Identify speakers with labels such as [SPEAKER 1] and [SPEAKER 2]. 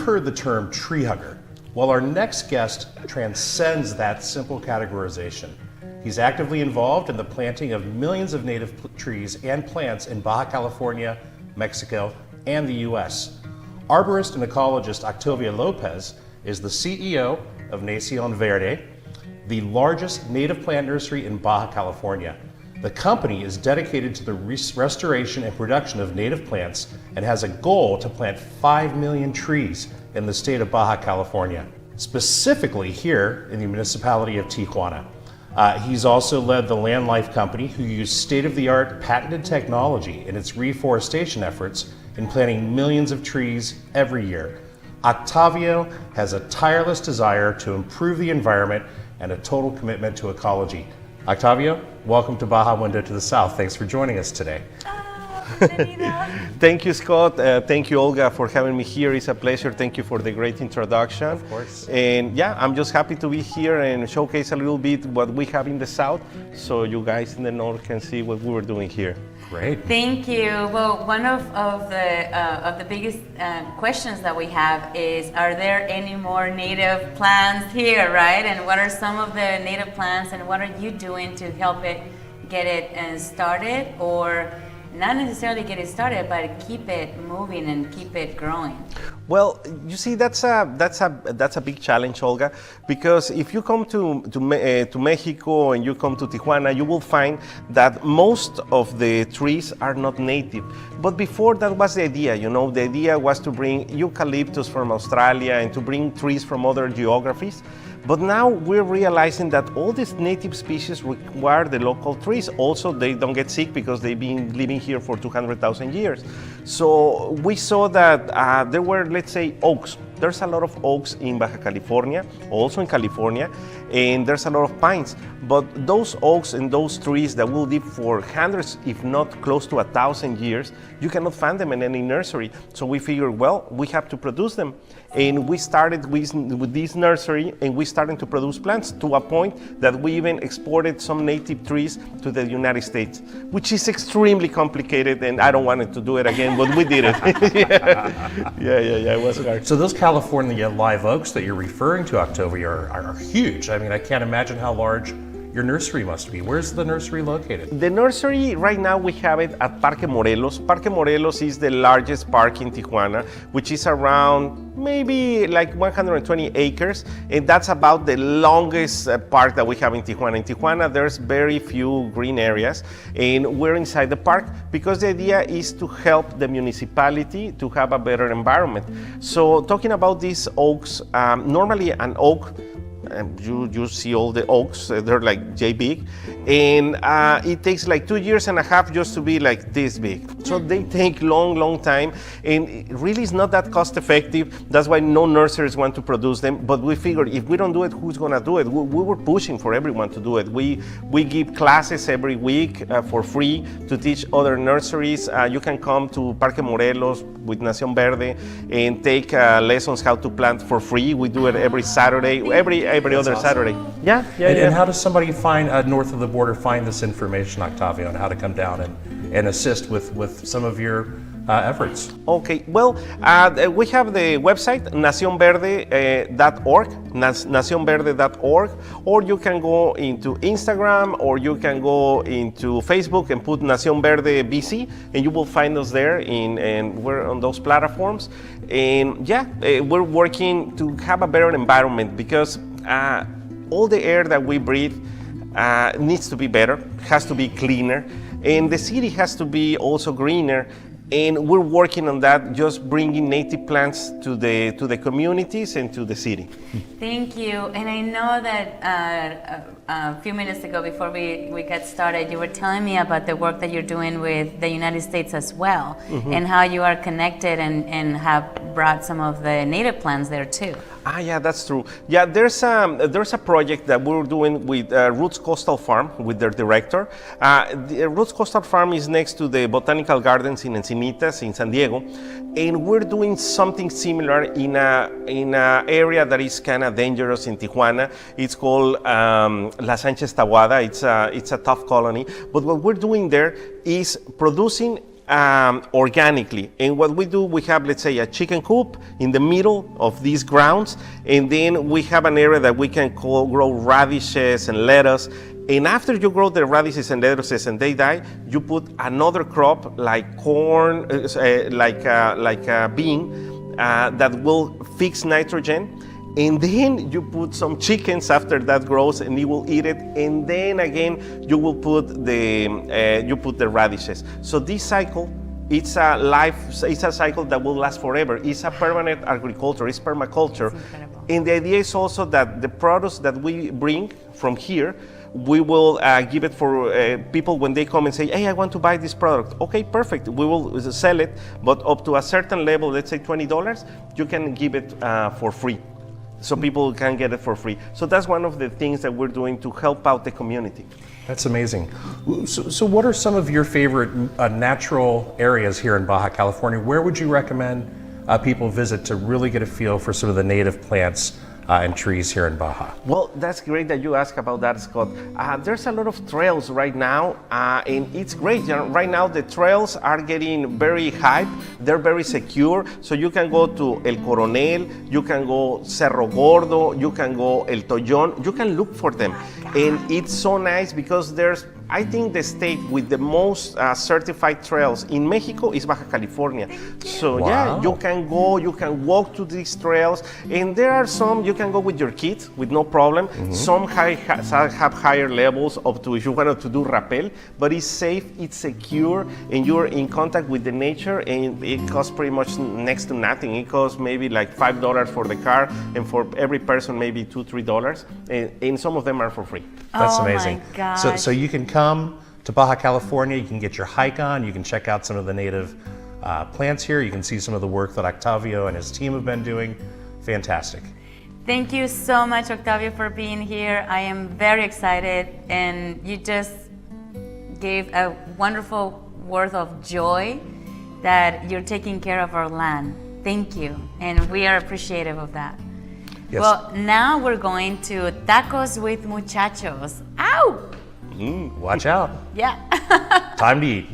[SPEAKER 1] heard the term tree hugger. Well, our next guest transcends that simple categorization. He's actively involved in the planting of millions of native trees and plants in Baja California, Mexico, and the US. Arborist and ecologist Octavio López is the CEO of Nación Verde, the largest native plant nursery in Baja California. The company is dedicated to the restoration and production of native plants and has a goal to plant 5 million trees in the state of Baja California, specifically here in the municipality of Tijuana. He's also led the Land Life Company, who used state-of-the-art patented technology in its reforestation efforts in planting millions of trees every year. Octavio has a tireless desire to improve the environment and a total commitment to ecology. Octavio, welcome to Baja Window to the South. Thanks for joining us today.
[SPEAKER 2] Thank you, Scott. Thank you, Olga, for having me here. It's a pleasure. Thank you for the great introduction.
[SPEAKER 1] Of course.
[SPEAKER 2] And yeah, I'm just happy to be here and showcase a little bit what we have in the South, so you guys in the North can see what we were doing here.
[SPEAKER 1] Great.
[SPEAKER 3] Thank you. Well, one of the biggest questions that we have is, are there any more native plants here, right? And what are some of the native plants, and what are you doing to help it get it started, or not necessarily get it started, but keep it moving and keep it growing?
[SPEAKER 2] Well, you see, that's a big challenge, Olga, because if you come to Mexico and you come to Tijuana, you will find that most of the trees are not native. But before, that was the idea, you know, the idea was to bring eucalyptus from Australia and to bring trees from other geographies. But now we're realizing that all these native species require the local trees. Also, they don't get sick because they've been living here for 200,000 years. So we saw that there were, let's say, oaks. There's a lot of oaks in Baja California, also in California, and there's a lot of pines. But those oaks and those trees that will live for hundreds, if not close to 1,000 years, you cannot find them in any nursery. So we figured, well, we have to produce them. And we started with this nursery, and we started to produce plants to a point that we even exported some native trees to the United States, which is extremely complicated, and I don't want to do it again, but we did it. yeah, it was hard.
[SPEAKER 1] So those California live oaks that you're referring to, Octavio, are huge. I mean, I can't imagine how large your nursery must be. Where's the nursery located?
[SPEAKER 2] The nursery, right now we have it at Parque Morelos. Parque Morelos is the largest park in Tijuana, which is around maybe like 120 acres. And that's about the longest park that we have in Tijuana. In Tijuana, there's very few green areas, and we're inside the park because the idea is to help the municipality to have a better environment. So talking about these oaks, normally an oak, you see all the oaks, they're like J big, and it takes like 2.5 years just to be like this big. So they take long time, and it really is not that cost effective. That's why no nurseries want to produce them. But we figured if we don't do it, who's gonna do it? We were pushing for everyone to do it. We give classes every week for free to teach other nurseries. You can come to Parque Morelos with Nación Verde and take lessons how to plant for free. We do it every Saturday, every other
[SPEAKER 1] awesome.
[SPEAKER 2] Saturday. Yeah.
[SPEAKER 1] And how does somebody find north of the border find this information, Octavio, on how to come down and assist with some of your efforts?
[SPEAKER 2] Okay, well, we have the website nacionverde.org, nacionverde.org, or you can go into Instagram, or you can go into Facebook and put Nación Verde BC, and you will find us there, and we're on those platforms. And yeah, we're working to have a better environment because all the air that we breathe needs to be better, has to be cleaner, and the city has to be also greener. And we're working on that, just bringing native plants to the communities and to the city.
[SPEAKER 3] Thank you. And I know that a few minutes ago, before we got started, you were telling me about the work that you're doing with the United States as well, and how you are connected and have brought some of the native plants there too.
[SPEAKER 2] Yeah, that's true. Yeah, there's a project that we're doing with Roots Coastal Farm, with their director. The Roots Coastal Farm is next to the Botanical Gardens in Encinitas in San Diego, and we're doing something similar in a area that is kind of dangerous in Tijuana. It's called La Sánchez Taboada. It's a tough colony, but what we're doing there is producing organically. And what we do, we have, let's say, a chicken coop in the middle of these grounds, and then we have an area that we can grow radishes and lettuce. And after you grow the radishes and lettuces and they die, you put another crop like corn, like a bean that will fix nitrogen. And then you put some chickens after that grows, and it will eat it. And then again, you will put the radishes. So this cycle, it's a cycle that will last forever. It's a permanent agriculture. It's permaculture. And the idea is also that the products that we bring from here, we will give it for people when they come and say, hey, I want to buy this product. Okay, perfect. We will sell it, but up to a certain level, let's say $20, you can give it for free. So people can get it for free. So that's one of the things that we're doing to help out the community.
[SPEAKER 1] That's amazing. So what are some of your favorite natural areas here in Baja California? Where would you recommend people visit to really get a feel for some of the native plants and trees here in Baja?
[SPEAKER 2] Well, that's great that you ask about that, Scott. There's a lot of trails right now, and it's great. Right now, the trails are getting very hype. They're very secure. So you can go to El Coronel, you can go Cerro Gordo, you can go El Tollón. You can look for them. And it's so nice because there's, I think the state with the most certified trails in Mexico is Baja California. So yeah, you can go, you can walk to these trails, and there are some you can go with your kids with no problem. Some have higher levels up to if you wanted to do rappel, but it's safe, it's secure, and you're in contact with the nature, and it costs pretty much next to nothing. It costs maybe like $5 for the car, and for every person maybe $2-3, and some of them are for free.
[SPEAKER 1] That's amazing.
[SPEAKER 3] My gosh.
[SPEAKER 1] So you can come to Baja California, you can get your hike on, you can check out some of the native plants here, you can see some of the work that Octavio and his team have been doing. Fantastic.
[SPEAKER 3] Thank you so much, Octavio, for being here. I am very excited, and you just gave a wonderful word of joy that you're taking care of our land. Thank you, and we are appreciative of that.
[SPEAKER 1] Yes.
[SPEAKER 3] Well, now we're going to Tacos with Muchachos. Ow!
[SPEAKER 1] Watch out.
[SPEAKER 3] Yeah.
[SPEAKER 1] Time to eat.